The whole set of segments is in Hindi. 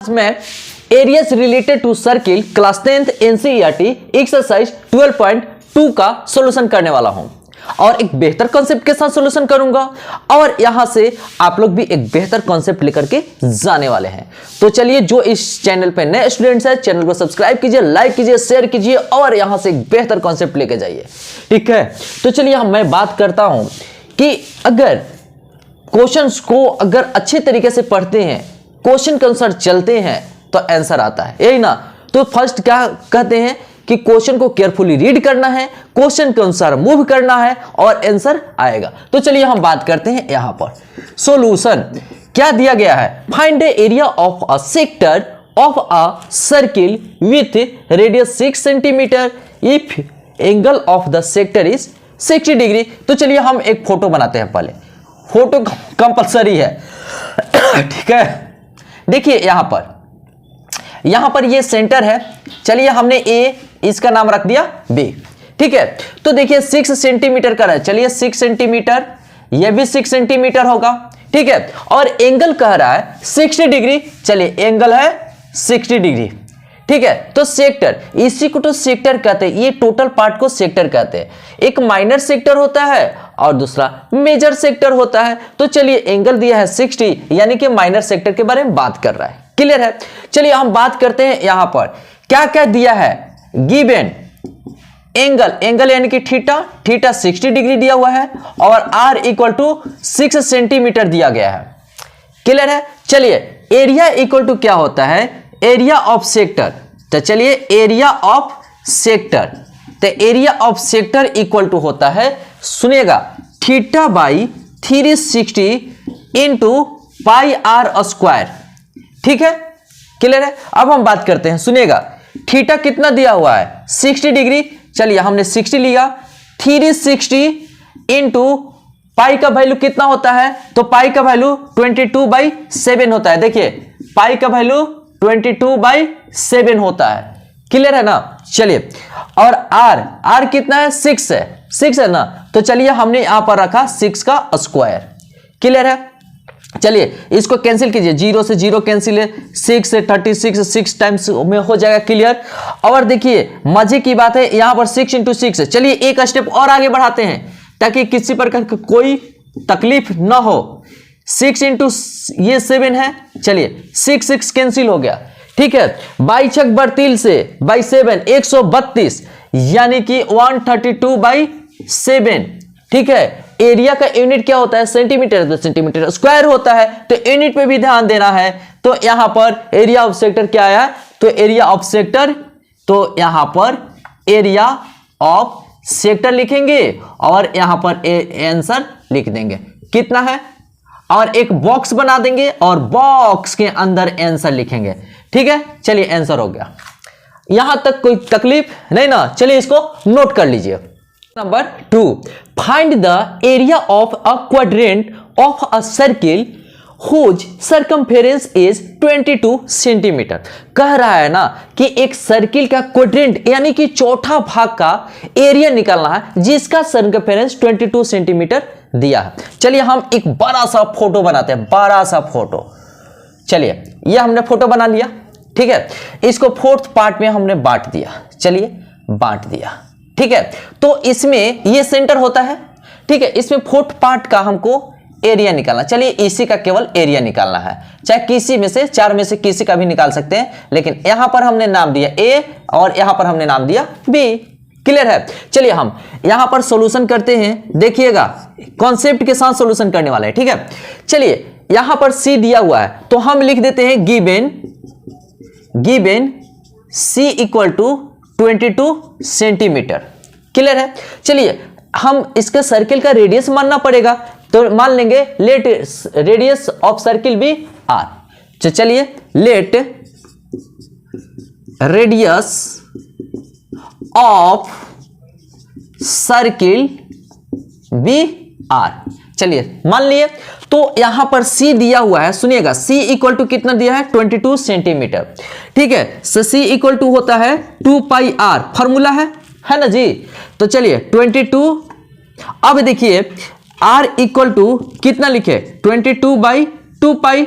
में areas related to circle class 10th NCERT exercise 12.2 का सॉल्यूशन करने वाला हूं और एक बेहतर कॉन्सेप्ट के साथ सॉल्यूशन करूंगा और यहां से आप लोग भी एक बेहतर कॉन्सेप्ट लेकर के जाने वाले हैं। तो चलिए, जो इस चैनल पे नए स्टूडेंट्स हैं, चैनल को सब्सक्राइब कीजिए, लाइक कीजिए, शेयर कीजिए और यहां से एक बेहतर कॉन्सेप्ट लेके जाइए। ठीक है, तो चलिए मैं बात करता हूं कि अगर क्वेश्चंस को अगर अच्छे तरीके से पढ़ते हैं, क्वेश्चन के अनुसार चलते हैं तो आंसर आता है, यही ना। तो फर्स्ट क्या कहते हैं कि क्वेश्चन को केयरफुली रीड करना है, क्वेश्चन के अनुसार मूव करना है और आंसर आएगा। तो चलिए हम बात करते हैं यहां पर सॉल्यूशन क्या दिया गया है। Find the area of a sector of a circle with radius 6 centimetre if angle of the sector is 60 degree. तो चलिए हम एक फोटो बनाते हैं, पहले फोटो कंपलसरी है। ठीक है, देखिए यहां पर ये सेंटर है। चलिए हमने ए, इसका नाम रख दिया बी। ठीक है, तो देखिए 6 सेंटीमीटर का है। चलिए 6 सेंटीमीटर, ये भी 6 सेंटीमीटर होगा। ठीक है, और एंगल कह रहा है 60 डिग्री। चलिए एंगल है 60 डिग्री। ठीक है, तो सेक्टर, इसी को तो सेक्टर कहते हैं, ये टोटल पार्ट को सेक्टर कहते हैं। एक माइनर सेक्टर होता है और दूसरा मेजर सेक्टर होता है। तो चलिए एंगल दिया है 60, यानी कि माइनर सेक्टर के बारे में बात कर रहा है। क्लियर है। चलिए हम बात करते हैं यहां पर क्या क्या दिया है। गिवन एंगल यानी कि थीटा 60 डिग्री दिया हुआ है और r इक्वल टू 6 सेंटीमीटर दिया गया है। क्लियर है। चलिए एरिया इक्वल टू क्या होता है, एरिया ऑफ सेक्टर। तो चलिए एरिया ऑफ सेक्टर, तो area of sector equal to होता है, सुनिएगा, theta by 360 into pi r square. ठीक है, क्लियर है। अब हम बात करते हैं, सुनिएगा, थीटा कितना दिया हुआ है 60 डिग्री। चलिए हमने 60 लिया, 360 इंटू पाई का वैल्यू कितना होता है, तो पाई का वैल्यू 22/7 होता है। देखिए पाई का वैल्यू 22/7 होता है। क्लियर है ना। चलिए और आर कितना है, 6 है ना। तो चलिए हमने यहां पर रखा 6 का स्क्वायर। क्लियर है। चलिए इसको कैंसिल कीजिए, 0 से 0 कैंसिल है, 6 से 36, 6 टाइम्स में हो जाएगा। क्लियर। और देखिए मजे की बात है, यहां पर 6 इंटू 6 है। चलिए एक स्टेप और आगे बढ़ाते हैं ताकि किसी प्रकार की कोई तकलीफ ना हो। 6 इंटू ये 7 है। चलिए 6 कैंसिल हो गया। ठीक है, 22 से 7 132, यानी कि 132/7। ठीक है, एरिया का यूनिट क्या होता है, सेंटीमीटर, तो सेंटीमीटर स्क्वायर होता है, तो यूनिट पे भी ध्यान देना है। तो यहां पर एरिया ऑफ सेक्टर क्या आया, तो एरिया ऑफ सेक्टर, तो यहां पर एरिया ऑफ सेक्टर लिखेंगे और यहां पर आंसर लिख देंगे कितना है, और एक बॉक्स बना देंगे और बॉक्स के अंदर आंसर लिखेंगे। ठीक है, चलिए आंसर हो गया। यहां तक कोई तकलीफ नहीं ना। चलिए इसको नोट कर लीजिए। Number 2, find the area of a quadrant of a circle whose circumference is 22 centimetre. कह रहा है ना कि एक सर्किल का क्वाड्रेंट यानी कि चौथा भाग का एरिया निकालना है जिसका सरकमफेरेंस 22 सेंटीमीटर दिया है। चलिए हम एक बड़ा सा फोटो बनाते हैं, बड़ा सा फोटो। चलिए ये हमने फोटो बना लिया। ठीक है, इसको 4th पार्ट में हमने बांट दिया। चलिए बांट दिया। ठीक है, तो इसमें ये सेंटर होता है। ठीक है, इसमें 4th पार्ट का हमको एरिया निकालना। चलिए इसी का केवल एरिया निकालना है, चाहे किसी में से 4 में से किसी का भी निकाल सकते हैं, लेकिन यहां पर हमने नाम दिया ए और यहां पर हमने नाम दिया बी। क्लियर है। चलिए हम यहां पर सॉल्यूशन करते हैं, देखिएगा कॉन्सेप्ट के साथ सॉल्यूशन करने वाला है। ठीक है, चलिए यहां पर सी दिया हुआ है तो हम लिख देते हैं given c equal to 22 centimetre. Clear है। चलिए हम इसका सर्किल का रेडियस मानना पड़ेगा, तो मान लेंगे let radius of circle be r. तो चलिए let radius of circle be r. चलिए मान लिए, तो यहां पर C दिया हुआ है, सुनिएगा C इक्वल टू कितना दिया है, 22 सेंटीमीटर। ठीक है, C इक्वल टू होता है 2πr, फॉर्मूला है ना जी। तो चलिए 22, अब देखिए R इक्वल टू कितना लिखे, 22/2π।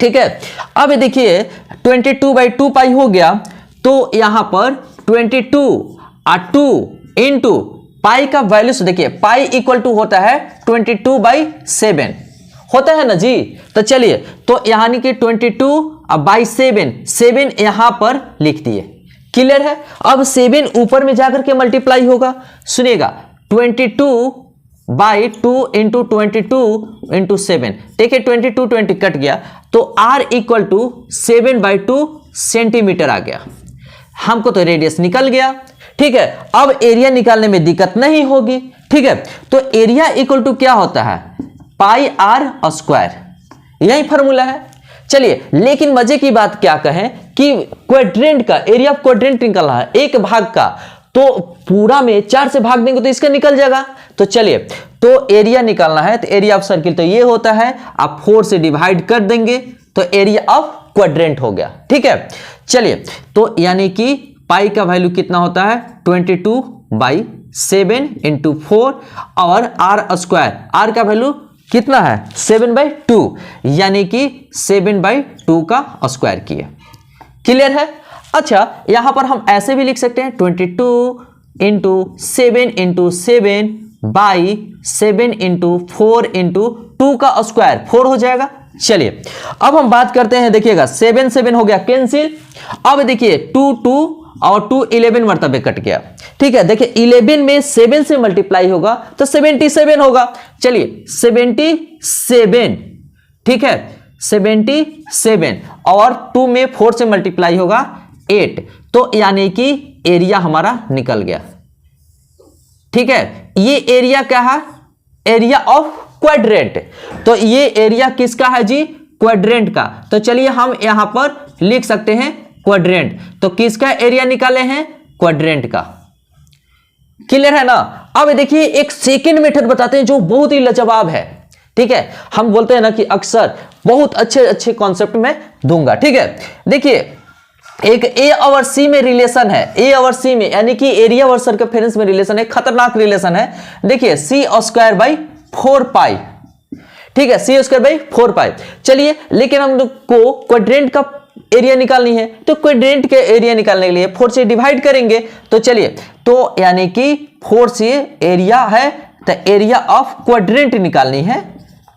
ठीक है। अब देखिए 22/2 पाई हो गया, तो यहां पर 22 इंटू पाई का वैल्यू देखिए, पाई इक्वल टू होता है 22/7 होता है ना जी। तो चलिए, तो यानी कि 22/7 7 यहां पर लिख दिए, क्लियर है। अब 7 ऊपर में जाकर के मल्टीप्लाई होगा, सुनिएगा 22/2 इंटू 22 इंटू 7, देखिए 22 20 कट गया, तो R इक्वल टू 7/2 सेंटीमीटर आ गया, हमको तो रेडियस निकल गया, ठीक है। अब एरिया निकालने में दिक्कत नहीं होगी, ठीक है। तो एरिया इक्वल टू क्या होता है, पाई आर स्क्वायर, यही फॉर्मूला है। चलिए, लेकिन मजे की बात क्या कहें कि क्वाड्रेंट का एरिया ऑफ क्वाड्रेंट निकलना है, एक भाग का, तो पूरा में 4 से भाग देंगे तो इसका निकल जाएगा। तो चलिए, तो एरिया निकालना है, तो एरिया ऑफ सर्किल तो ये होता है, आप 4 से डिवाइड कर देंगे तो एरिया ऑफ क्वाड्रेंट हो गया, ठीक है। चलिए, तो यानी कि पाई का वैल्यू कितना होता है 22/7 इंटू 4 और आर स्क्वायर, आर का वैल्यू कितना है 7/2, यानी कि 7/2 का स्क्वायर किए, क्लियर है। अच्छा, यहां पर हम ऐसे भी लिख सकते हैं 22 इंटू 7 इंटू 7/7 इंटू 4 इंटू 2 का स्क्वायर 4 हो जाएगा। चलिए, अब हम बात करते हैं, देखिएगा 7 7 हो गया कैंसिल। अब देखिए 2 और 2 11 मरतबे कट गया, ठीक है। देखिए 11 में 7 से मल्टीप्लाई होगा तो 77 होगा। चलिए 77, ठीक है 77, और 2 में 4 से मल्टीप्लाई होगा 8, तो यानी कि एरिया हमारा निकल गया, ठीक है। ये एरिया क्या है, एरिया ऑफ क्वाड्रेंट, तो ये एरिया किसका है जी, क्वाड्रेंट का। तो चलिए हम यहां पर लिख सकते हैं क्वाड्रेंट, तो किसका एरिया निकाले हैं, क्वाड्रेंट का, क्लियर है ना। अब देखिए एक सेकंड मेथड बताते हैं जो बहुत ही लाजवाब है, ठीक है। हम बोलते हैं ना कि अक्सर बहुत अच्छे अच्छे कॉन्सेप्ट में दूंगा, ठीक है। देखिए एक ए और सी में रिलेशन है, ए और सी में यानी कि एरिया और सर्कमफेरेंस में रिलेशन है, खतरनाक रिलेशन है। देखिए C²/4 पाई, ठीक है, C²/4 पाई। चलिए, लेकिन हम को क्वाड्रेंट का एरिया निकालनी है, तो क्वाड्रेंट के एरिया निकालने के लिए 4 से डिवाइड करेंगे। तो चलिए, तो यानी कि 4 से एरिया है, तो एरिया ऑफ क्वाड्रेंट निकालनी है।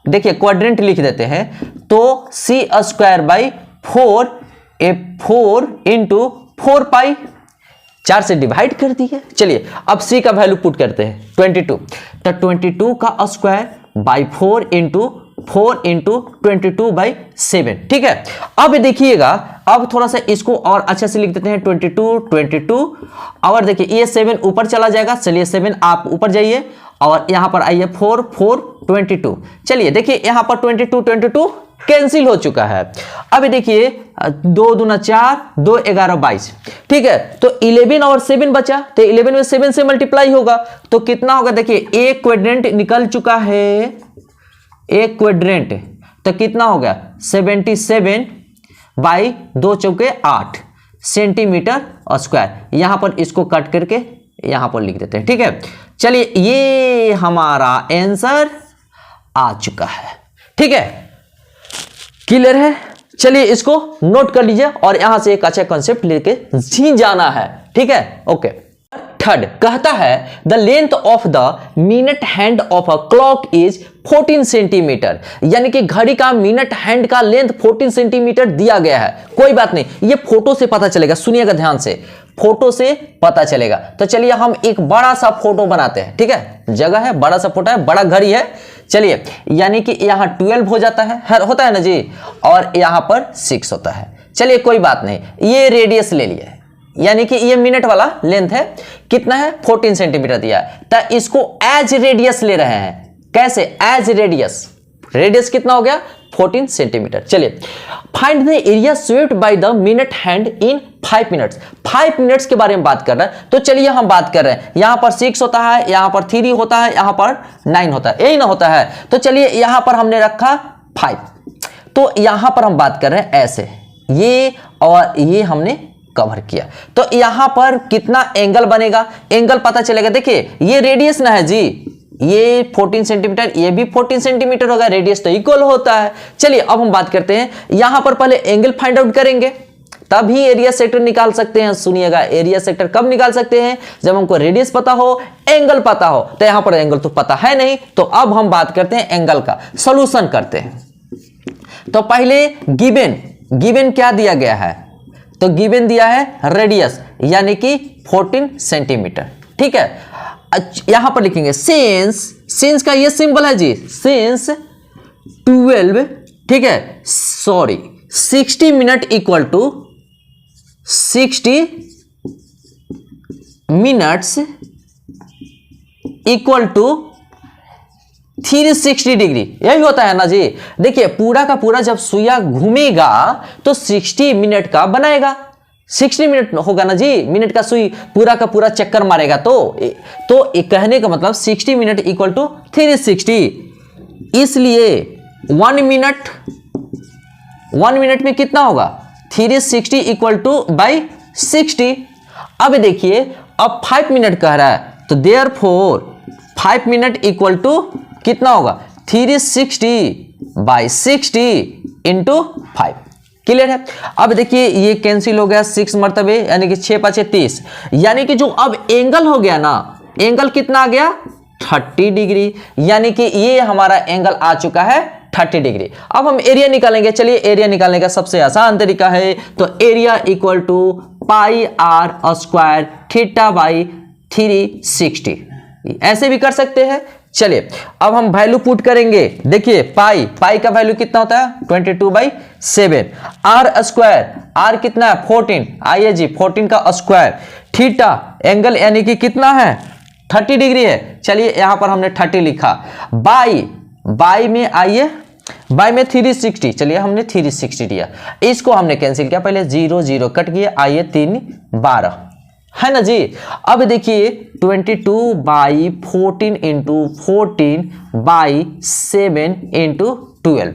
देखिए क्वाड्रेंट लिख देते हैं, तो C²/4 4 इंटू 4 पाई, 4 से डिवाइड कर दिए। चलिए अब C का वैल्यू पुट करते हैं 22, तो 22 का स्क्वायर बाई 4 इंटू 4 इंटू 22/7, ठीक है। अब देखिएगा, अब थोड़ा सा इसको और अच्छे से लिख देते हैं 22 और देखिए ये 7 ऊपर चला जाएगा। चलिए 7 आप ऊपर जाइए और यहां पर आइए 4 4 22। चलिए देखिए यहां पर 22 कैंसिल हो चुका है। अब देखिए 2 दूना 4, 2 11 22, ठीक है। तो 11 और 7 बचा, तो 11 में 7 से मल्टीप्लाई होगा तो कितना होगा, देखिए एक क्वाड्रेंट निकल चुका है, एक क्वाड्रेंट, तो कितना हो गया 77/2 चौके 8 सेंटीमीटर स्क्वायर। यहां पर इसको कट करके यहां पर लिख देते हैं, ठीक है। चलिए ये हमारा आंसर आ चुका है, ठीक है, क्लियर है। चलिए इसको नोट कर लीजिए और यहां से एक अच्छा कॉन्सेप्ट लेके जी जाना है, ठीक है, ओके। थर्ड कहता है the length of the minute hand of a clock is 14 centimetre, यानी कि घड़ी का मिनट हैंड का लेंथ 14 सेंटीमीटर दिया गया है। कोई बात नहीं, ये फोटो से पता चलेगा, सुनिएगा ध्यान से, फोटो से पता चलेगा। तो चलिए हम एक बड़ा सा फोटो बनाते हैं, ठीक है, जगह है, बड़ा सा फोटो है, बड़ा घड़ी है। चलिए यानी कि यहां 12 हो जाता है, होता है ना जी, और यहां पर 6 होता है। चलिए कोई बात नहीं, ये रेडियस ले लिया, यानी कि ये मिनट वाला लेंथ है, कितना है 14 सेंटीमीटर दिया है, तो इसको एज रेडियस ले रहे हैं। कैसे, एज रेडियस, रेडियस कितना हो गया 14 सेंटीमीटर। चलिए find the area swept by the minute hand in 5 minutes. 5 minutes के बारे में बात कर रहे हैं, तो चलिए हम बात कर रहे हैं, यहां पर 6 होता है, यहां पर 3 होता है, यहां पर 9 होता है, यही ना होता है। तो चलिए यहां पर हमने रखा 5, तो यहां पर हम बात कर रहे हैं ऐसे, ये और ये हमने कवर किया, तो यहां पर कितना एंगल बनेगा, एंगल पता चलेगा। देखिए ये रेडियस ना है जी, ये 14 सेंटीमीटर, ये भी 14 सेंटीमीटर होगा, रेडियस तो इक्वल होता है। चलिए अब हम बात करते हैं, यहां पर पहले एंगल फाइंड आउट करेंगे तभी एरिया सेक्टर निकाल सकते हैं। सुनिएगा, एरिया सेक्टर कब निकाल सकते हैं? जब हमको रेडियस पता हो, एंगल पता हो। तो यहां पर एंगल तो पता है नहीं, तो अब हम बात करते हैं एंगल का, सॉल्यूशन करते हैं। तो पहले गिवन क्या दिया गया है? तो गिवन दिया है रेडियस यानी कि 14 सेंटीमीटर। ठीक है, यहां पर लिखेंगे सिंस का ये सिंबल है जी, सिंस 12, ठीक है, sorry 60 minute equal to 60 minutes equal to 360 degree, यही होता है ना जी। देखिए पूरा का पूरा जब सुइया घूमेगा तो 60 मिनट का बनाएगा, 60 मिनट होगा ना जी, मिनट का सुई पूरा का पूरा चक्कर मारेगा। तो कहने का मतलब 60 मिनट इक्वल टू 360, इसलिए 1 मिनट में कितना होगा? 360 इक्वल टू बाई 60। अब देखिए, अब 5 मिनट कह रहा है, तो देयरफॉर 5 मिनट इक्वल टू कितना होगा? 360 बाई 60 इंटू 5। क्लियर है? अब देखिए ये कैंसिल हो गया 6 मरतबे, यानी कि 6 5 30, यानी कि जो अब एंगल हो गया ना, एंगल कितना आ गया? 30 डिग्री, यानी कि ये हमारा एंगल आ चुका है 30 डिग्री। अब हम एरिया निकालेंगे। चलिए एरिया निकालने का सबसे आसान तरीका है, तो area equal to pi r square theta by 360, ऐसे भी कर सकते हैं। चलिए अब हम वैल्यू पुट करेंगे। देखिए पाई का वैल्यू कितना होता है? 22/7। आर स्क्वायर, आर कितना है? 14। आइए जी 14 का स्क्वायर। थीटा एंगल यानी कि कितना है? 30 डिग्री है। चलिए यहां पर हमने 30 लिखा। बाई में आइए, बाई में 360, चलिए हमने 360 दिया, इसको हमने कैंसिल किया, पहले 0 0 कट गया, आइए 3 12 है ना जी। अब देखिए 22/14 इंटू 14/7 इंटू 12।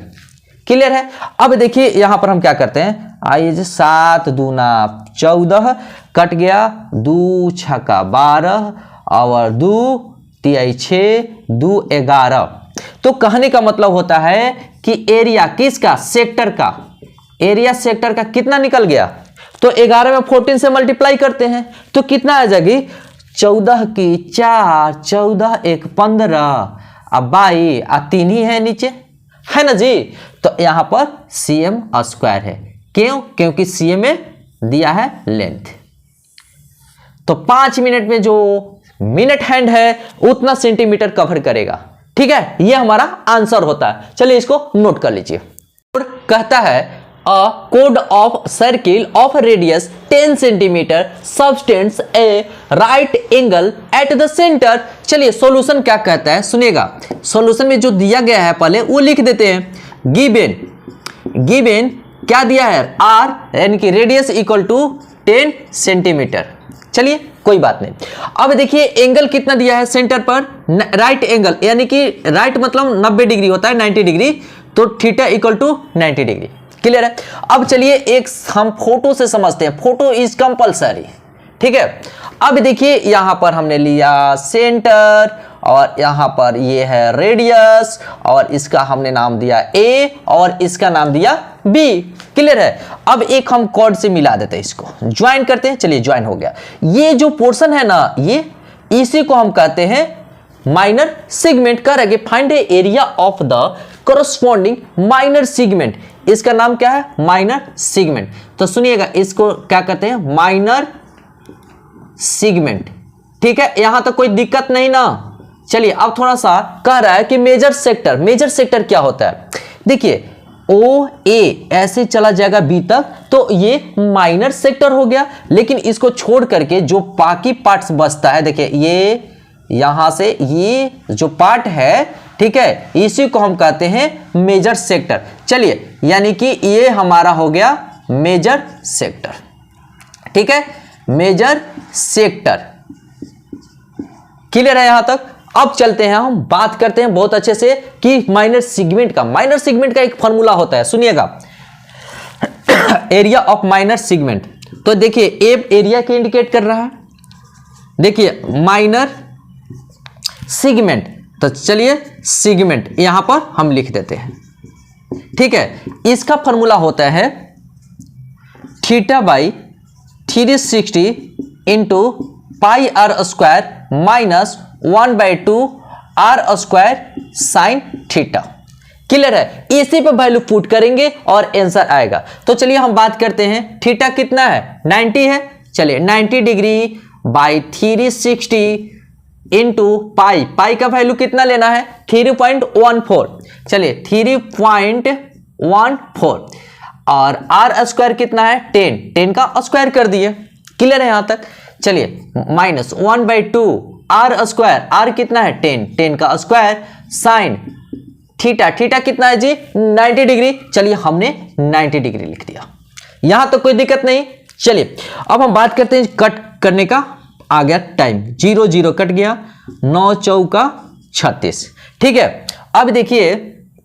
क्लियर है? अब देखिए यहां पर हम क्या करते हैं, आइए जी 7 दूना 14 कट गया, 2 छक्का 12 और 2 तिहाई 6 2 11। तो कहने का मतलब होता है कि एरिया किसका? सेक्टर का। एरिया सेक्टर का कितना निकल गया? तो 11 में 14 से मल्टीप्लाई करते हैं तो कितना आ जाएगी? 14 की 4, 14 1 15, अब 22 3 ही है नीचे, है ना जी। तो यहां पर cm स्क्वायर है। क्यों? क्योंकि cm में दिया है लेंथ। तो 5 मिनट में जो मिनट हैंड है उतना सेंटीमीटर कवर करेगा। ठीक है, यह हमारा आंसर होता है। चलिए इसको नोट कर लीजिए। कहता है a chord of circle of radius 10 centimeter subtends a right angle at the center। चलिए सॉल्यूशन क्या कहता है सुनिएगा। सॉल्यूशन में जो दिया गया है पहले वो लिख देते हैं। गिवन क्या दिया है? r यानी कि रेडियस इक्वल टू 10 सेंटीमीटर। चलिए कोई बात नहीं। अब देखिए एंगल कितना दिया है सेंटर पर? राइट एंगल यानी कि राइट मतलब 90 डिग्री होता है, 90 डिग्री, तो theta equal to 90 degree. Clear है? अब चलिए एक हम फोटो से समझते हैं, फोटो इज कंपलसरी। ठीक है, अब देखिए यहां पर हमने लिया सेंटर और यहां पर ये है रेडियस और इसका हमने नाम दिया A और इसका नाम दिया B। क्लियर है? अब एक हम कॉर्ड से मिला देते हैं, इसको ज्वाइन करते हैं। चलिए ज्वाइन हो गया। ये जो पोर्शन है ना, ये इसी को हम कहते हैं माइनर सेगमेंट। करेंगे find area of the corresponding minor segment. इसका नाम क्या है? Minor segment. तो सुनिएगा इसको क्या कहते हैं? Minor segment. ठीक है, यहां तक कोई दिक्कत नहीं ना। चलिए अब थोड़ा सा कह रहा है कि मेजर सेक्टर। मेजर सेक्टर क्या होता है? देखिए ओ ए ऐसे चला जाएगा बी तक, तो ये माइनर सेक्टर हो गया। लेकिन इसको छोड़ करके जो बाकी पार्ट्स बचता है, देखिए ये यहां से ये जो पार्ट है, ठीक है, इसी को हम कहते हैं मेजर सेक्टर। चलिए यानी कि ये हमारा हो गया मेजर सेक्टर। ठीक है, मेजर सेक्टर। क्लियर है यहां तक? अब चलते हैं, हम बात करते हैं बहुत अच्छे से कि माइनर सेगमेंट का। माइनर सेगमेंट का एक फॉर्मूला होता है, सुनिएगा। Area of minor segment. तो देखिए ए एरिया के इंडिकेट कर रहा है। देखिए माइनर सेगमेंट, तो चलिए सेगमेंट यहां पर हम लिख देते हैं, ठीक है। इसका फॉर्मूला होता है theta by 360 into pi r square minus 1/2 r square sine theta. Clear है? इसी पे वैल्यू पुट करेंगे और आंसर आएगा। तो चलिए हम बात करते हैं, थीटा कितना है, 90 है। चलिए 90 डिग्री बाई 360 इंटू पाई, पाई का वैल्यू कितना लेना है, 3.14। चलिए 3.14 और आर स्क्वायर कितना है 10, 10 का स्क्वायर कर दिए। क्लियर है यहां तक? चलिए माइनस 1/2 आर स्क्वायर, आर कितना है 10, 10 का स्क्वायर साइन थीटा, थीटा कितना है जी 90 डिग्री। चलिए हमने 90 डिग्री लिख दिया, यहां तो कोई दिक्कत नहीं। चलिए अब हम बात करते हैं कट करने का। आ गया टाइम, 0 0 कट गया, 9 चौका 36। ठीक है, अब देखिए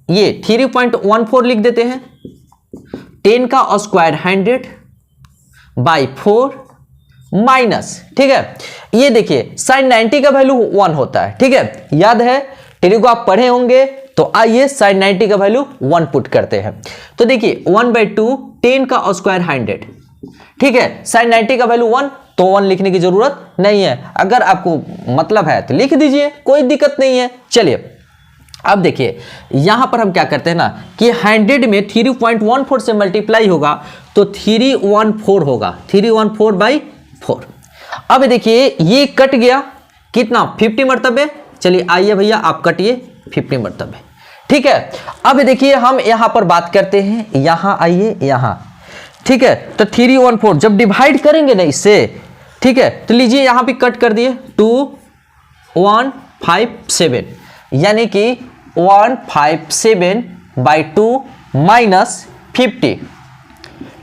ये 3.14 लिख देते हैं, 10 का स्क्वायर 100 बाई 4 माइनस, ठीक है ये देखिए साइन 90 का वैल्यू 1 होता है, ठीक है याद है, टेली को आप पढ़े होंगे। तो आइए साइन 90 का वैल्यू 1 पुट करते हैं। तो देखिए 1/2 10 का स्क्वायर 100, ठीक है साइन 90 का वैल्यू 1, तो 1 लिखने की जरूरत नहीं है। अगर आपको मतलब है तो लिख दीजिए, कोई दिक्कत नहीं है। चलिए अब देखिए यहां पर हम क्या करते हैं ना कि 100 में 3.14 से मल्टीप्लाई होगा तो 314 होगा, 314/4। अब देखिए ये कट गया कितना 50 मरतबे। चलिए आइए भैया आप कटिए 50 मरतबे, ठीक है। अब देखिए हम यहां पर बात करते हैं, यहां आइए यहां, ठीक है। तो 314 जब डिवाइड करेंगे ना इससे, ठीक है तो लीजिए यहां पे कट कर दिए 2157, यानी कि 157/2 माइनस 50,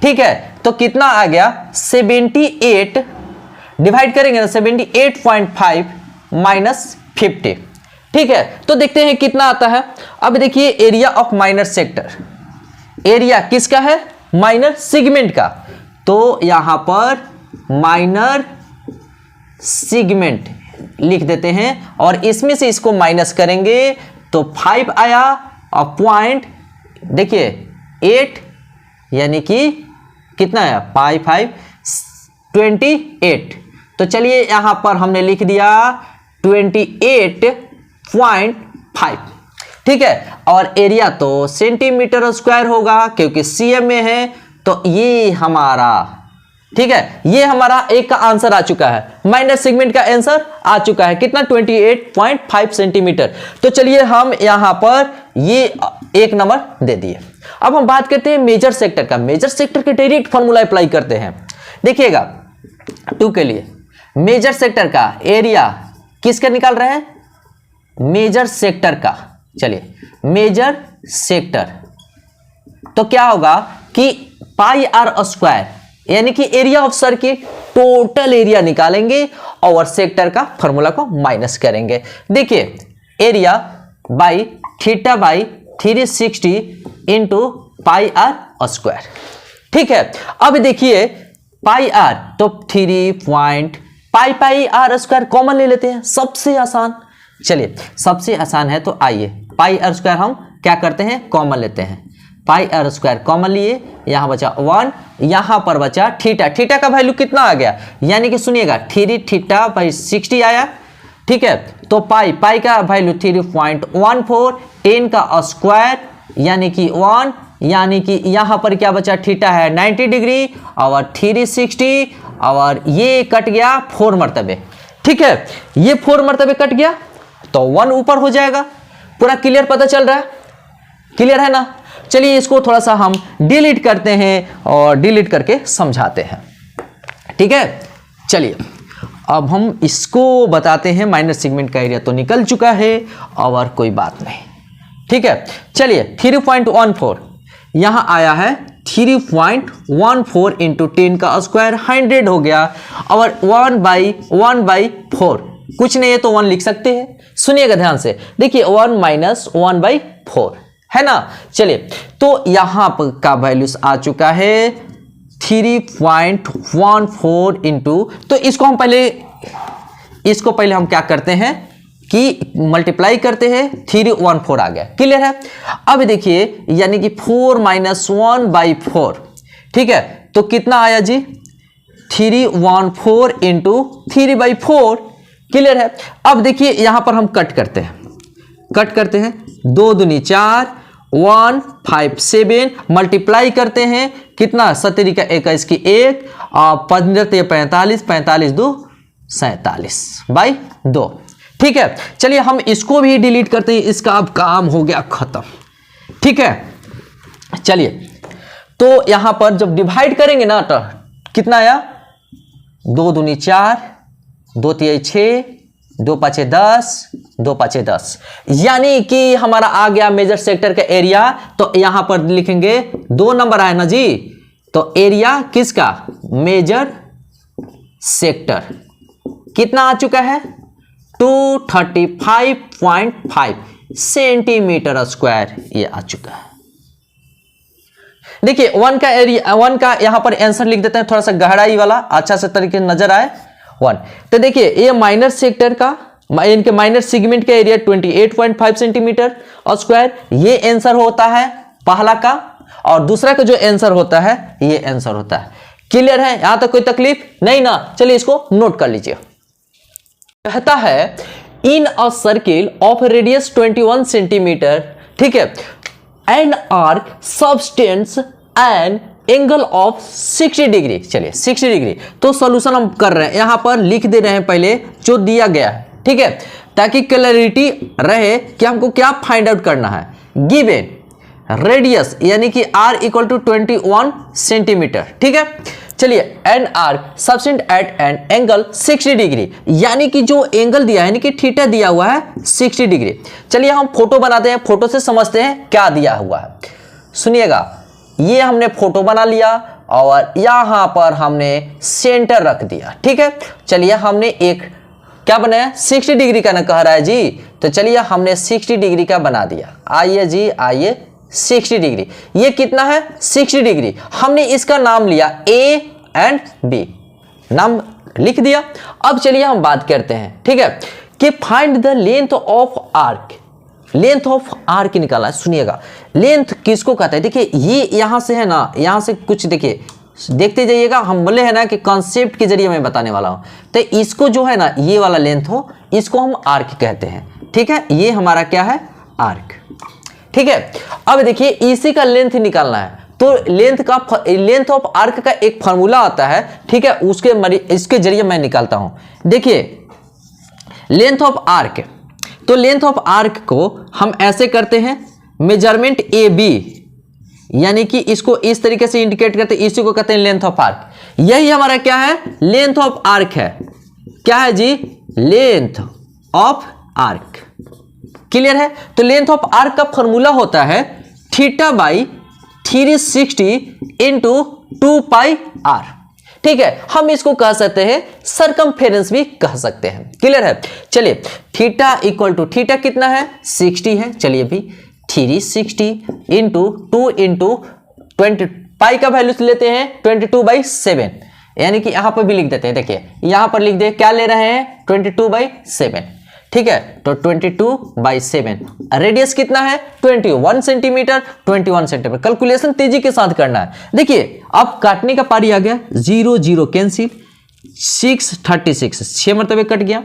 ठीक है तो कितना आ गया 78, डिवाइड करेंगे ना 78.5 माइनस 50, ठीक है। तो देखते हैं कितना आता है। अब देखिए area of minor sector, area किसका है माइनर सेगमेंट का, तो यहां पर माइनर सेगमेंट लिख देते हैं और इसमें से इसको माइनस करेंगे तो 5 आया और पॉइंट देखिए 8, यानी कि कितना है 5 28। तो चलिए यहां पर हमने लिख दिया 28.5, ठीक है। और एरिया तो सेंटीमीटर स्क्वायर होगा क्योंकि सीएम में है, तो ये हमारा, ठीक है ये हमारा एक का आंसर आ चुका है, माइनर सेगमेंट का आंसर आ चुका है कितना 28.5 सेंटीमीटर। तो चलिए हम यहां पर ये एक नंबर दे दिए। अब हम बात करते हैं मेजर सेक्टर का। मेजर सेक्टर के डायरेक्ट फॉर्मूला अप्लाई करते हैं। देखिएगा 2 के लिए मेजर सेक्टर का एरिया किसका निकाल रहे हैं, मेजर सेक्टर का। चलिए मेजर सेक्टर तो क्या होगा कि पाई आर स्क्वायर, यानी कि area of circle total area निकालेंगे और सेक्टर का फॉर्मूला को माइनस करेंगे। देखिए area by theta by 360 into pi r square, ठीक है। अब देखिए पाई आर तो 3 पाई आर स्क्वायर कॉमन ले लेते हैं, सबसे आसान। चलिए सबसे आसान है तो आइए पाई आर स्क्वायर हम क्या करते हैं कॉमन लेते हैं, पाई आर स्क्वायर कॉमन लिए, यहां बचा 1, यहां पर बचा थीटा, थीटा का वैल्यू कितना आ गया, यानी कि सुनिएगा 3 थीटा बाई 60 आया, ठीक है। तो पाई का वैल्यू 3.14, 10 का स्क्वायर यानी कि 1, यानी कि यहां पर क्या बचा थीटा है 90 डिग्री और 360 और ये कट गया 4 मरतबे, ठीक है ये 4 मरतबे कट गया तो 1 ऊपर हो जाएगा। पूरा क्लियर पता चल रहा है, क्लियर है ना। चलिए इसको थोड़ा सा हम डिलीट करते हैं और डिलीट करके समझाते हैं, ठीक है। चलिए अब हम इसको बताते हैं, माइनर सेगमेंट का एरिया तो निकल चुका है और कोई बात नहीं, ठीक है। चलिए 3.14 यहां आया है 3.14 इंटू 10 का स्क्वायर 100 हो गया और 1/4 कुछ नहीं है तो 1 लिख सकते हैं। सुनिएगा ध्यान से, देखिए 1 माइनस 1/4 है ना। चलिए तो यहां पर का वैल्यूज आ चुका है 3.14 इंटू, तो इसको पहले हम क्या करते हैं कि मल्टीप्लाई करते हैं 314 आ गया। क्लियर है? अब देखिए यानी कि 4 - 1/4, ठीक है, तो कितना आया जी 314 इंटू 3/4। क्लियर है? अब देखिए यहां पर हम कट करते हैं 2 दूनी 4, 1 5 7, मल्टीप्लाई करते हैं कितना 17 का 21 की 1, 15 45, 45 2 47/2। ठीक है, चलिए हम इसको भी डिलीट करते हैं, इसका अब काम हो गया खत्म। ठीक है, चलिए तो यहां पर जब डिवाइड करेंगे ना तो कितना आया 2 दूनी 4, 2 तिहाई 6, 2 पाँचे 10, 2 पाँचे 10, यानी कि हमारा आ गया मेजर सेक्टर का एरिया। तो यहां पर लिखेंगे 2 नंबर आया ना जी, तो एरिया किसका मेजर सेक्टर कितना आ चुका है 235.5 सेंटीमीटर स्क्वायर ये आ चुका है। देखिए 1 का एरिया 1 का यहां पर आंसर लिख देते हैं, थोड़ा सा गहराई वाला अच्छा से तरीके से नजर आए 1। तो देखिए ये माइनर सेक्टर का इनके माइनर सेगमेंट का एरिया 28.5 सेंटीमीटर और स्क्वायर, ये आंसर होता है पहला का, और दूसरा का जो आंसर होता है ये आंसर होता है। क्लियर है? यहां तक कोई तकलीफ नहीं ना? चलिए इसको नोट कर लीजिए। कहता है in a circle of radius 21 centimetre, ठीक है, and arc subtends an angle of 60 degree. चलिए 60 डिग्री, तो सॉल्यूशन हम कर रहे हैं, यहां पर लिख दे रहे हैं पहले जो दिया गया है, ठीक है, ताकि क्लैरिटी रहे कि हमको क्या फाइंड आउट करना है। गिवन रेडियस यानी कि r इक्वल टू 21 सेंटीमीटर, ठीक है। चलिए an arc subtended at an angle 60 degree, यानी कि जो एंगल दिया है यानी कि थीटा दिया हुआ है 60 डिग्री। चलिए हम फोटो बनाते हैं, फोटो से समझते हैं क्या दिया हुआ है। सुनिएगा, ये हमने फोटो बना लिया और यहां पर हमने सेंटर रख दिया, ठीक है। चलिए हमने एक क्या बनाया 60 डिग्री का ना कह रहा है जी, तो चलिए हमने 60 डिग्री का बना दिया। आइए जी आइए 60 डिग्री, ये कितना है 60 डिग्री। हमने इसका नाम लिया A एंड B, नाम लिख दिया। अब चलिए हम बात करते हैं, ठीक है, कि find the length of arc. Length of arc निकालना है। सुनिएगा लेंथ किसको कहते हैं, देखिए ये यहां से है ना, यहां से कुछ देखिए देखते जाइएगा, हम बोले हैं ना कि कॉन्सेप्ट के जरिए मैं बताने वाला हूं। तो इसको जो है ना ये वाला लेंथ हो, इसको हम आर्क कहते हैं, ठीक है। ये हमारा क्या है आर्क, ठीक है। अब देखिए इसी का लेंथ निकालना है, तो लेंथ ऑफ आर्क का एक फॉर्मूला आता है, ठीक है, इसके जरिए मैं निकालता हूं। देखिए लेंथ ऑफ आर्क, तो लेंथ ऑफ आर्क को हम ऐसे करते हैं, मेजरमेंट AB, यानी कि इसको इस तरीके से इंडिकेट करते हैं, इसी को कहते हैं लेंथ ऑफ आर्क। यही हमारा क्या है लेंथ ऑफ आर्क है। क्या है जी लेंथ ऑफ आर्क। क्लियर है? तो लेंथ ऑफ आर्क का फॉर्मूला होता है θ/360 इंटू 2πr, ठीक है। हम इसको कह सकते हैं सरकमफेरेंस भी कह सकते हैं। क्लियर है? चलिए थीटा इक्वल टू थीटा कितना है 60 है, चलिए भी 360 इंटू 2 इंटू 20, पाई का वैल्यू लेते हैं 22/7, यानी कि यहां पर भी लिख देते हैं। देखिए यहां पर लिख दे क्या ले रहे हैं 22/7, ठीक है। तो 22/7, रेडियस कितना है 21 सेंटीमीटर, 21 सेंटीमीटर। कैलकुलेशन तेजी के साथ करना है। देखिए अब काटने का पारी आ गया, 0 0 कैंसिल, 6 36, 6 मरतबे कट गया।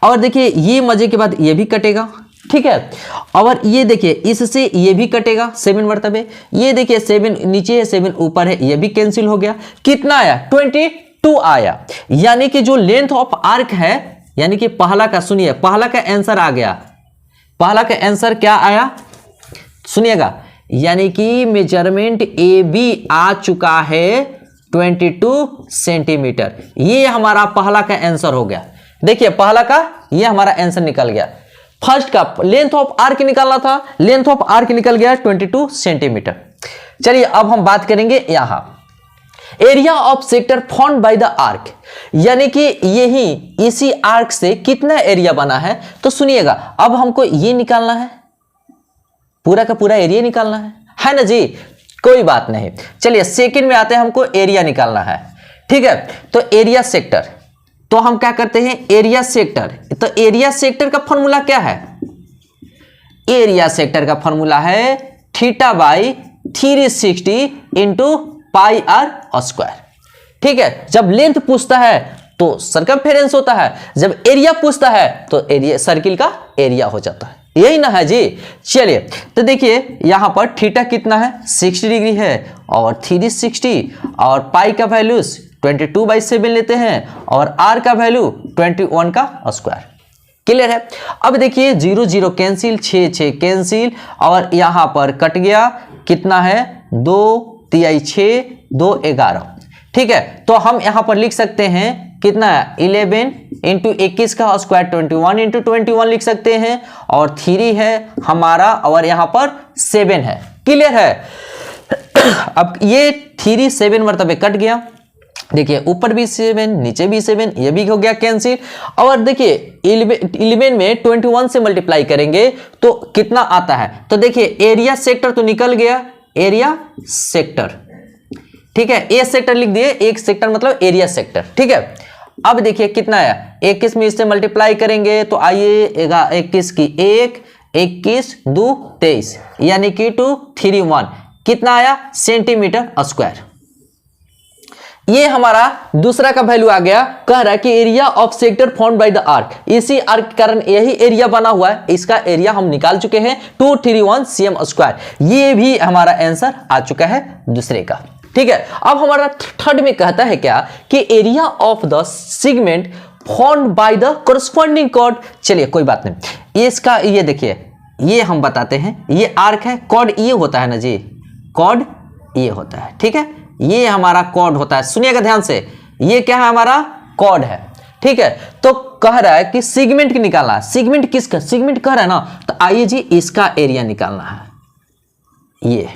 और देखिए ये मजे के बाद ये भी कटेगा, ठीक है। और ये देखिए इससे ये भी कटेगा 7 मरतबे, ये देखिए 7 नीचे है 7 ऊपर है, ये भी कैंसिल हो गया। कितना आया 22 आया, यानी कि जो लेंथ ऑफ आर्क है, यानी कि पहला का, सुनिए पहला का आंसर आ गया। पहला का आंसर क्या आया सुनिएगा, यानी कि मेजरमेंट AB आ चुका है 22 सेंटीमीटर। ये हमारा पहला का आंसर हो गया। देखिए पहला का ये हमारा आंसर निकल गया। फर्स्ट का लेंथ ऑफ आर्क निकालना था, लेंथ ऑफ आर्क निकल गया 22 सेंटीमीटर। चलिए अब हम बात करेंगे यहां area of sector formed by the arc, यानी कि यही इसी आर्क से कितना एरिया बना है। तो सुनिएगा अब हमको ये निकालना है, पूरा का पूरा एरिया निकालना है ना जी, कोई बात नहीं। चलिए सेकंड में आते हैं, हमको एरिया निकालना है, ठीक है। तो एरिया सेक्टर, तो हम क्या करते हैं, एरिया सेक्टर। तो एरिया सेक्टर का फॉर्मूला क्या है, एरिया सेक्टर का फॉर्मूला है theta by 360 into pi r square. ठीक है, जब लेंथ पूछता है तो सरकमफेरेंस होता है, जब एरिया पूछता है तो एरिया सर्किल का एरिया हो जाता है, यही ना है जी। चलिए तो देखिए यहां पर थीटा कितना है 60 डिग्री है और 360 और पाई का वैल्यू 22/7 लेते हैं और आर का वैल्यू 21 का स्क्वायर। क्लियर है। अब देखिए 0 0 कैंसिल, 6 6 कैंसिल और यहां पर कट गया, कितना है 2 3 6 2 11। ठीक है, तो हम यहां पर लिख सकते हैं कितना है 11 इंटू 21 का स्क्वायर 21 इंटू 21 लिख सकते हैं और 3 है हमारा और यहां पर 7 है। क्लियर है। अब ये 3 7 मरतबे कट गया, देखिए ऊपर भी 7 नीचे भी 7, ये भी हो गया कैंसिल। और देखिए 11 में 21 से मल्टीप्लाई करेंगे तो कितना आता है, तो देखिए एरिया सेक्टर तो निकल गया, एरिया सेक्टर। ठीक है, ए सेक्टर लिख दिए, एक सेक्टर मतलब एरिया सेक्टर। ठीक है, अब देखिए कितना है 21 में इससे मल्टीप्लाई करेंगे तो आइए 21 की 1 21 2 23 यानी कि 231 कितना आया सेंटीमीटर स्क्वायर। ये हमारा दूसरा का वैल्यू आ गया। कह रहा है कि area of sector formed by the arc, इसी आर्क के कारण यही एरिया बना हुआ है, इसका एरिया हम निकाल चुके हैं 231 cm स्क्वायर। ये भी हमारा आंसर आ चुका है दूसरे का। ठीक है, अब हमारा थर्ड में कहता है क्या कि area of the segment formed by the corresponding chord. चलिए कोई बात नहीं, इसका ये देखिए ये हम बताते हैं, ये आर्क है, कॉर्ड ये होता है ना जी, कॉर्ड ये होता है। ठीक है, ये हमारा कॉर्ड होता है, सुनिएगा ध्यान से, ये क्या है हमारा कॉर्ड है। ठीक है, तो कह रहा है कि सेगमेंट की निकालना है, सेगमेंट किसका, सेगमेंट कह रहा है ना, तो आइए जी इसका एरिया निकालना है, ये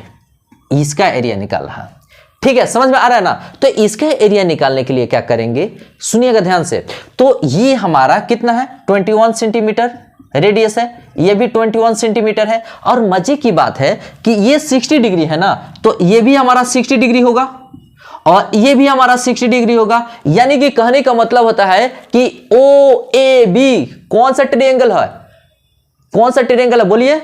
इसका एरिया निकालना है। ठीक है, समझ में आ रहा है ना। तो इसका एरिया निकालने के लिए क्या करेंगे, सुनिएगा ध्यान से। तो ये हमारा कितना है 21 सेंटीमीटर रेडियस है, ये भी 21 सेंटीमीटर है। और मजे की बात है कि ये 60 डिग्री है ना, तो ये भी हमारा 60 डिग्री होगा और ये भी हमारा 60 डिग्री होगा। यानी कि कहने का मतलब होता है कि ओ ए बी कौन सा ट्रायंगल है, कौन सा ट्रायंगल है बोलिए,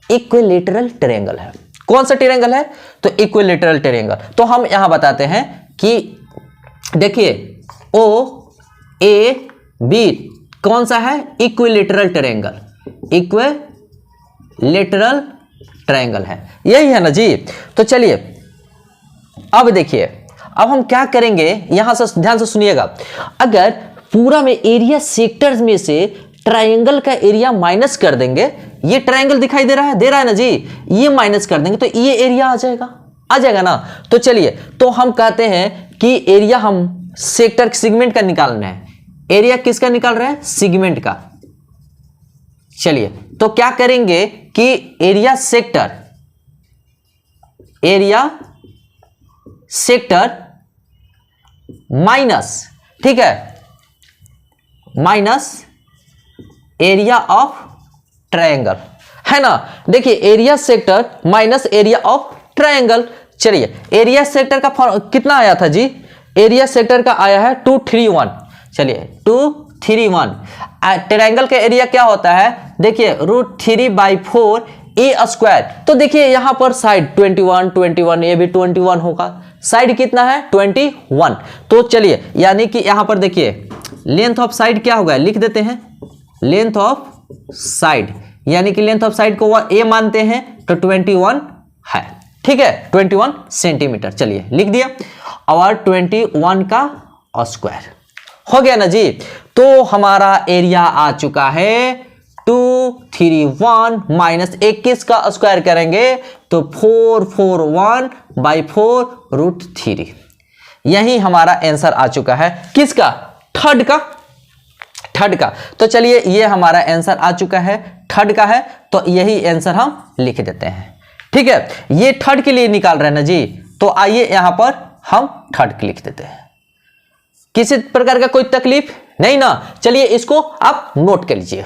इक्विलैटरल ट्रायंगल है। कौन सा ट्रायंगल है, तो इक्विलैटरल ट्रायंगल। तो हम यहां बताते हैं कि देखिए ओ ए बी कौन सा है, इक्विलैटरल ट्रायंगल, इक्विलैटरल ट्रायंगल है, यही है ना जी। तो चलिए अब देखिए, अब हम क्या करेंगे, यहां से ध्यान से सुनिएगा। अगर पूरा में एरिया सेक्टर्स में से ट्रायंगल का एरिया माइनस कर देंगे, ये ट्रायंगल दिखाई दे रहा है ना जी, ये माइनस कर देंगे तो ये एरिया आ जाएगा ना। तो चलिए, तो हम कहते हैं कि एरिया हम सेक्टर सेगमेंट का निकालना है, एरिया किसका निकाल रहे हैं, सेगमेंट का। चलिए तो क्या करेंगे कि एरिया सेक्टर माइनस, ठीक है, माइनस एरिया ऑफ ट्रायंगल, है ना। देखिए area sector minus area of triangle. चलिए एरिया सेक्टर का कितना आया था जी, एरिया सेक्टर का आया है 231। चलिए 231, ट्रायंगल का एरिया क्या होता है, देखिए √3/4 ए स्क्वायर। तो देखिए यहां पर साइड 21 21, ये भी 21 होगा, साइड कितना है 21। तो चलिए यानी कि यहां पर देखिए लेंथ ऑफ साइड क्या होगा, लिख देते हैं लेंथ ऑफ साइड, यानी कि लेंथ ऑफ साइड को ए मानते हैं तो 21 है। ठीक है, 21 सेंटीमीटर। चलिए लिख दिया, और 21 का स्क्वायर हो गया ना जी। तो हमारा एरिया आ चुका है 231 माइनस 21 का स्क्वायर करेंगे तो 441/4 √3। यही हमारा आंसर आ चुका है, किसका, थर्ड का। तो चलिए ये हमारा आंसर आ चुका है, थर्ड का है, तो यही आंसर हम लिख देते हैं। ठीक है, ये थर्ड के लिए निकाल रहे हैं ना जी, तो आइए यहां पर हम थर्ड के लिख देते हैं। किसी प्रकार का कोई तकलीफ नहीं ना। चलिए इसको आप नोट कर लीजिए।